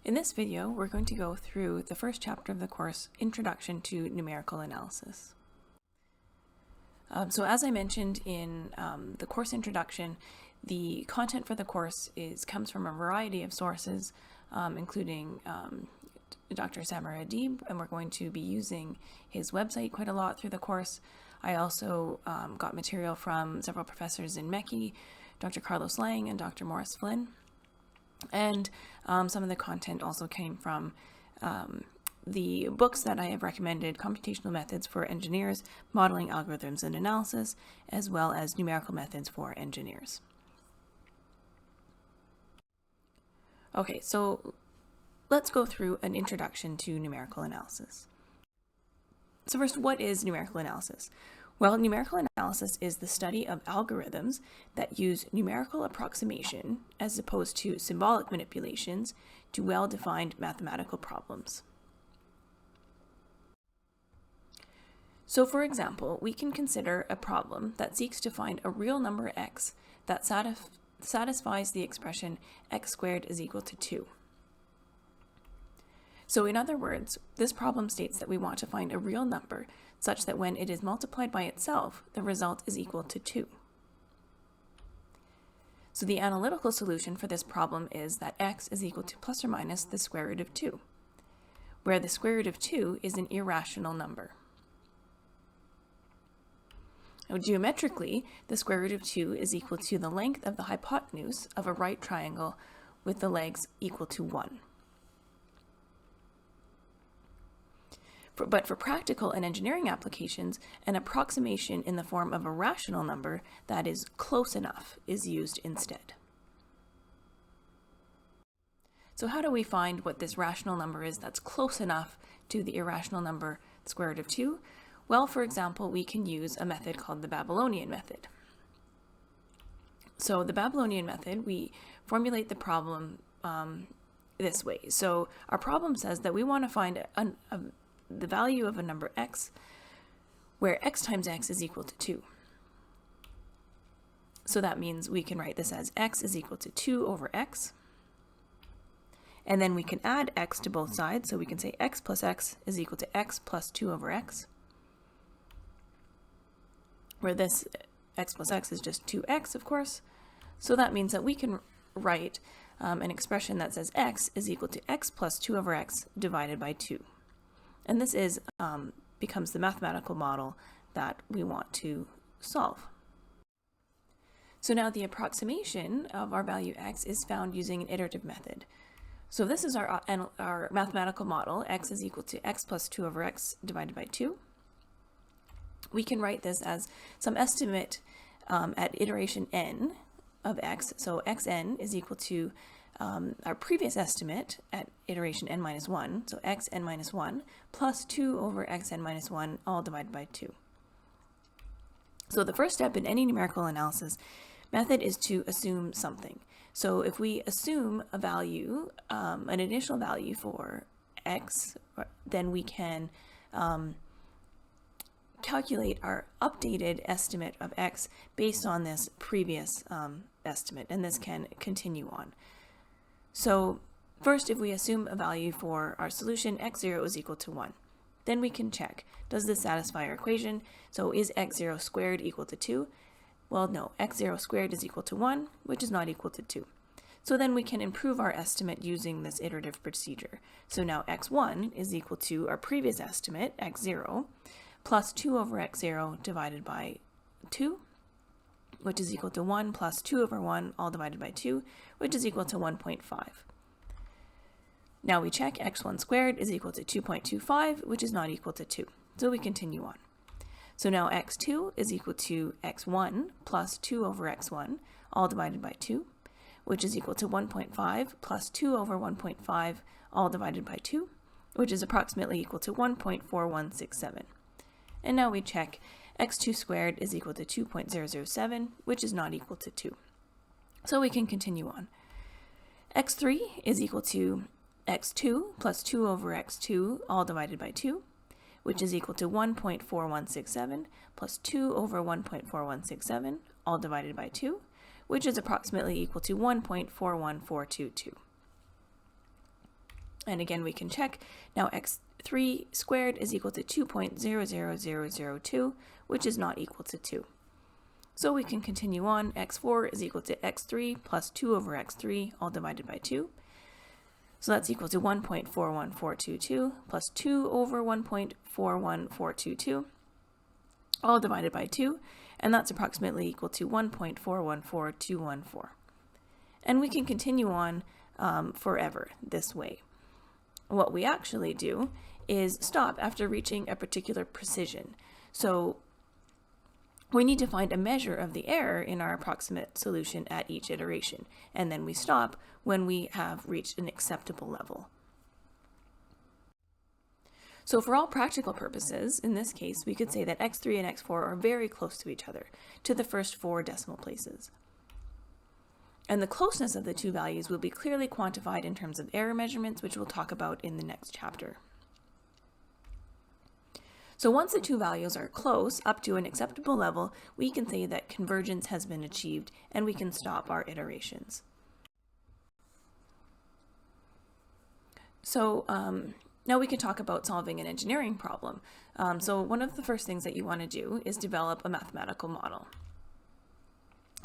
In this video, we're going to go through the first chapter of the course, Introduction to Numerical Analysis. So as I mentioned in the course introduction, the content for the course comes from a variety of sources, including Dr. Samar Adib, and we're going to be using his website quite a lot through the course. I also got material from several professors in MECI, Dr. Carlos Lang and Dr. Morris Flynn. And some of the content also came from the books that I have recommended, Computational Methods for Engineers, Modeling Algorithms and Analysis, as well as Numerical Methods for Engineers. Okay, so let's go through an introduction to numerical analysis. So first, what is numerical analysis? Well, numerical analysis is the study of algorithms that use numerical approximation as opposed to symbolic manipulations to well-defined mathematical problems. So for example, we can consider a problem that seeks to find a real number x that satisfies the expression x squared is equal to 2. So in other words, this problem states that we want to find a real number such that when it is multiplied by itself, the result is equal to 2. So the analytical solution for this problem is that x is equal to plus or minus the square root of 2, where the square root of 2 is an irrational number. Now, geometrically, the square root of 2 is equal to the length of the hypotenuse of a right triangle with the legs equal to 1. But for practical and engineering applications, an approximation in the form of a rational number that is close enough is used instead. So how do we find what this rational number is that's close enough to the irrational number square root of 2? Well, for example, we can use a method called the Babylonian method. So the Babylonian method, we formulate the problem this way. So our problem says that we want to find the value of a number x where x times x is equal to 2. So that means we can write this as x is equal to 2 over x. And then we can add x to both sides. So we can say x plus x is equal to x plus 2 over x, where this x plus x is just 2x, of course. So that means that we can write an expression that says x is equal to x plus 2 over x divided by 2. And this becomes the mathematical model that we want to solve. So now the approximation of our value x is found using an iterative method. So this is our mathematical model, x is equal to x plus 2 over x divided by 2. We can write this as some estimate at iteration n of x. So xn is equal to our previous estimate at iteration n minus 1, so xn minus 1, plus 2 over xn minus 1, all divided by 2. So the first step in any numerical analysis method is to assume something. So if we assume a value, an initial value for x, then we can calculate our updated estimate of x based on this previous estimate, and this can continue on. So first, if we assume a value for our solution, x0 is equal to 1, then we can check, does this satisfy our equation? So is x0 squared equal to 2? Well, no, x0 squared is equal to 1, which is not equal to 2. So then we can improve our estimate using this iterative procedure. So now x1 is equal to our previous estimate, x0, plus 2 over x0 divided by 2, which is equal to 1 plus 2 over 1, all divided by 2, which is equal to 1.5. Now we check x1 squared is equal to 2.25, which is not equal to 2. So we continue on. So now x2 is equal to x1 plus 2 over x1, all divided by 2, which is equal to 1.5 plus 2 over 1.5, all divided by 2, which is approximately equal to 1.4167. And now we check x2 squared is equal to 2.007, which is not equal to 2. So we can continue on. x3 is equal to x2 plus 2 over x2, all divided by 2, which is equal to 1.4167 plus 2 over 1.4167, all divided by 2, which is approximately equal to 1.41422. And again, we can check. Now x3 squared is equal to 2.00002, which is not equal to 2. So we can continue on. X4 is equal to x3 plus 2 over x3, all divided by 2. So that's equal to 1.41422 plus 2 over 1.41422, all divided by 2. And that's approximately equal to 1.414214. And we can continue on forever this way. What we actually do is stop after reaching a particular precision. So we need to find a measure of the error in our approximate solution at each iteration, and then we stop when we have reached an acceptable level. So for all practical purposes, in this case, we could say that x3 and x4 are very close to each other, to the first 4 decimal places. And the closeness of the two values will be clearly quantified in terms of error measurements, which we'll talk about in the next chapter. So once the two values are close, up to an acceptable level, we can say that convergence has been achieved, and we can stop our iterations. So now we can talk about solving an engineering problem. So one of the first things that you want to do is develop a mathematical model.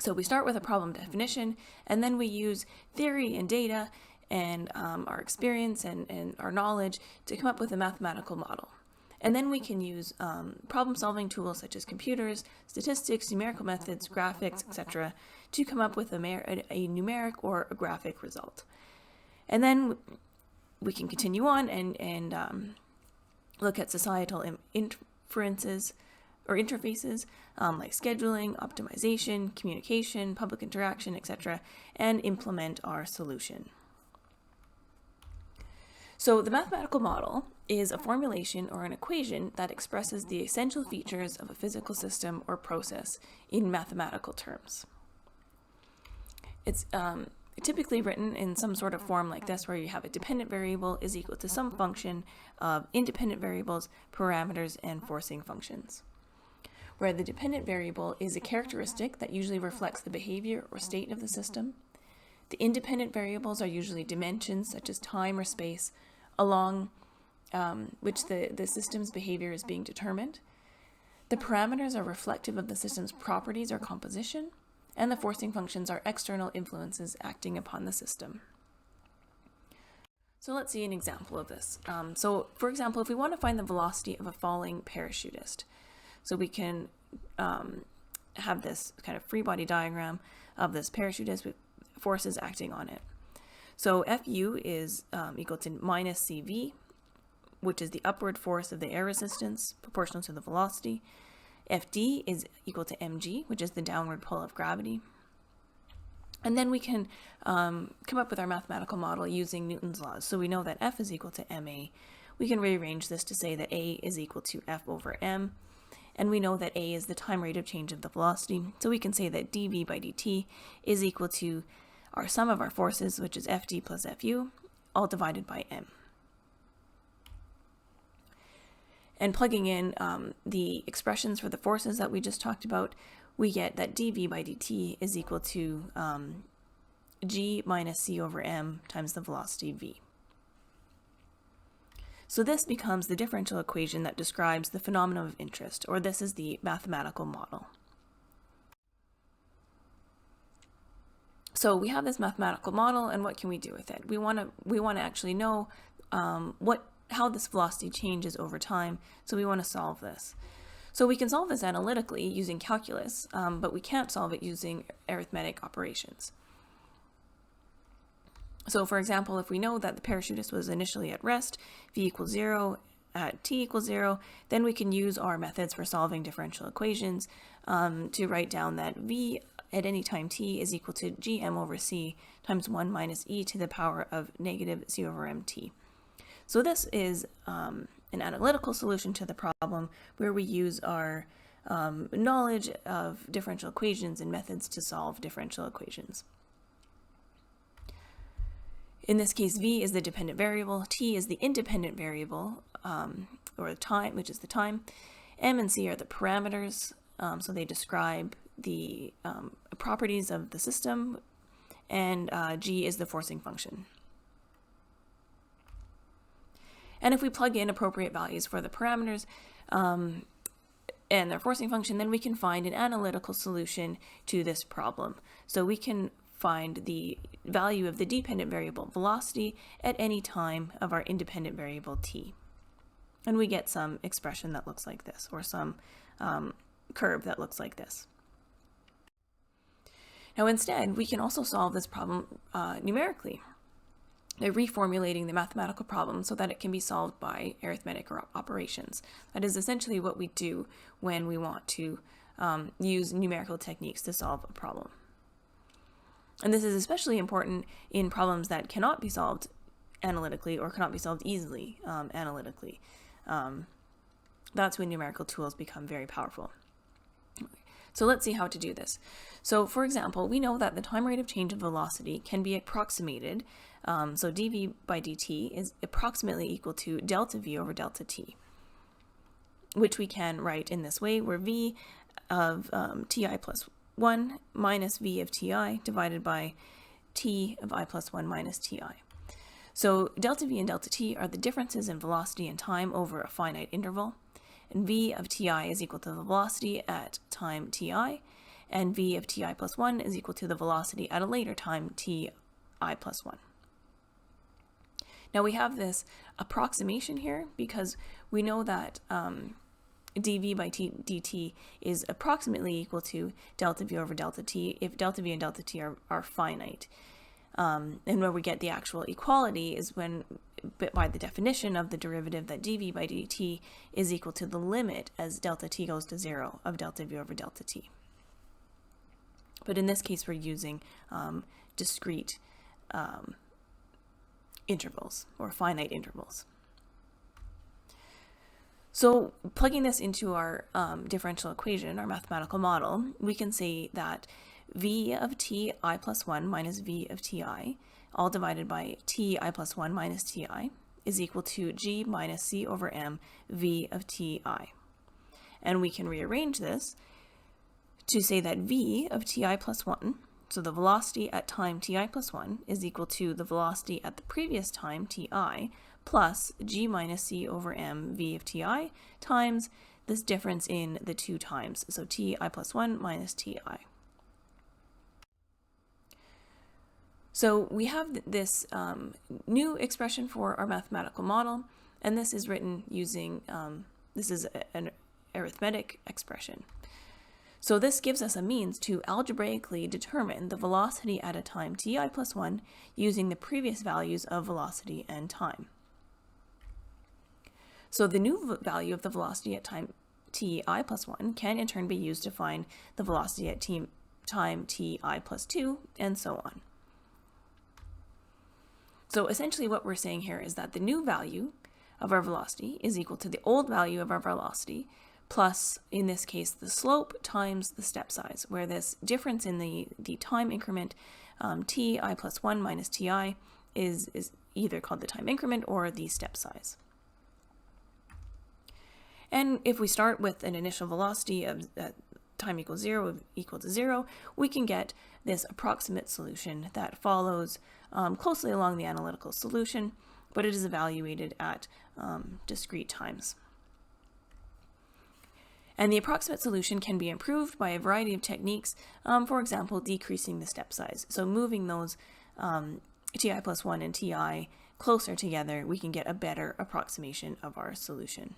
So we start with a problem definition, and then we use theory and data and our experience and our knowledge to come up with a mathematical model. And then we can use problem-solving tools such as computers, statistics, numerical methods, graphics, etc. to come up with a numeric or a graphic result. And then we can continue on and look at societal inferences or interfaces like scheduling, optimization, communication, public interaction, etc., and implement our solution. So the mathematical model is a formulation or an equation that expresses the essential features of a physical system or process in mathematical terms. It's typically written in some sort of form like this, where you have a dependent variable is equal to some function of independent variables, parameters, and forcing functions, where the dependent variable is a characteristic that usually reflects the behavior or state of the system. The independent variables are usually dimensions such as time or space, along which the system's behavior is being determined. The parameters are reflective of the system's properties or composition, and the forcing functions are external influences acting upon the system. So let's see an example of this. So for example, if we want to find the velocity of a falling parachutist, so we can have this kind of free body diagram of this parachutist with forces acting on it. So Fu is equal to minus CV, which is the upward force of the air resistance proportional to the velocity. Fd is equal to mg, which is the downward pull of gravity. And then we can come up with our mathematical model using Newton's laws. So we know that F is equal to ma. We can rearrange this to say that A is equal to F over m. And we know that A is the time rate of change of the velocity. So we can say that dv by dt is equal to our sum of our forces, which is Fd plus Fu, all divided by m. And plugging in the expressions for the forces that we just talked about, we get that dv by dt is equal to g minus c over m times the velocity v. So this becomes the differential equation that describes the phenomenon of interest, or this is the mathematical model. So we have this mathematical model, and what can we do with it? We want to actually know how this velocity changes over time, so we want to solve this. So we can solve this analytically using calculus, but we can't solve it using arithmetic operations. So for example, if we know that the parachutist was initially at rest, v equals 0, at t equals 0, then we can use our methods for solving differential equations to write down that v at any time t is equal to gm over c times 1 minus e to the power of negative c over mt. So this is an analytical solution to the problem, where we use our knowledge of differential equations and methods to solve differential equations. In this case, v is the dependent variable, t is the independent variable, or time, which is the time. M and c are the parameters, so they describe the properties of the system, and g is the forcing function. And if we plug in appropriate values for the parameters and their forcing function, then we can find an analytical solution to this problem. So we can find the value of the dependent variable velocity at any time of our independent variable t. And we get some expression that looks like this, or some curve that looks like this. Now instead, we can also solve this problem numerically, by reformulating the mathematical problem so that it can be solved by arithmetic operations. That is essentially what we do when we want to use numerical techniques to solve a problem. And this is especially important in problems that cannot be solved analytically or cannot be solved easily analytically. That's when numerical tools become very powerful. So let's see how to do this. So for example, we know that the time rate of change of velocity can be approximated. So dv by dt is approximately equal to delta v over delta t, which we can write in this way, where v of ti plus 1 minus v of ti divided by t of I plus 1 minus ti. So delta v and delta t are the differences in velocity and time over a finite interval. And v of ti is equal to the velocity at time ti, and v of ti plus 1 is equal to the velocity at a later time ti plus 1. Now we have this approximation here because we know that dv by dt is approximately equal to delta v over delta t if delta v and delta t are finite. And where we get the actual equality is when, by the definition of the derivative, that dv by dt is equal to the limit as delta t goes to 0 of delta v over delta t. But in this case, we're using discrete intervals, or finite intervals. So plugging this into our differential equation, our mathematical model, we can say that v of ti plus 1 minus v of ti, all divided by ti plus 1 minus ti, is equal to g minus c over m v of ti. And we can rearrange this to say that v of ti plus 1, so the velocity at time ti plus 1, is equal to the velocity at the previous time ti plus g minus c over m v of ti times this difference in the two times, so ti plus 1 minus ti. So we have this new expression for our mathematical model, and this is written using, this is an arithmetic expression. So this gives us a means to algebraically determine the velocity at a time ti plus 1 using the previous values of velocity and time. So the new value of the velocity at time ti plus 1 can in turn be used to find the velocity at time ti plus 2, and so on. So essentially what we're saying here is that the new value of our velocity is equal to the old value of our velocity plus, in this case, the slope times the step size, where this difference in the time increment ti plus 1 minus ti is either called the time increment or the step size. And if we start with an initial velocity of time equals 0 equal to 0, we can get this approximate solution that follows closely along the analytical solution, but it is evaluated at discrete times. And the approximate solution can be improved by a variety of techniques, for example, decreasing the step size. So moving those ti plus 1 and ti closer together, we can get a better approximation of our solution.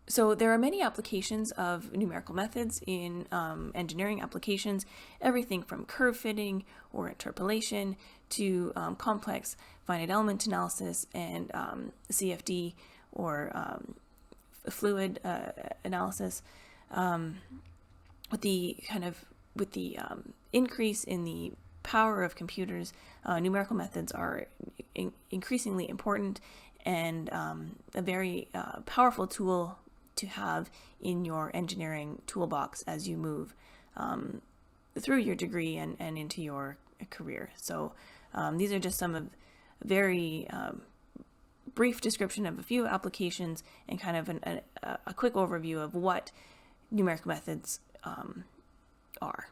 So there are many applications of numerical methods in engineering applications, everything from curve fitting or interpolation to complex finite element analysis and CFD or fluid analysis. With the increase in the power of computers, numerical methods are increasingly important and a very powerful tool to have in your engineering toolbox as you move through your degree and into your career. So these are just some of very brief description of a few applications and kind of a quick overview of what numerical methods are.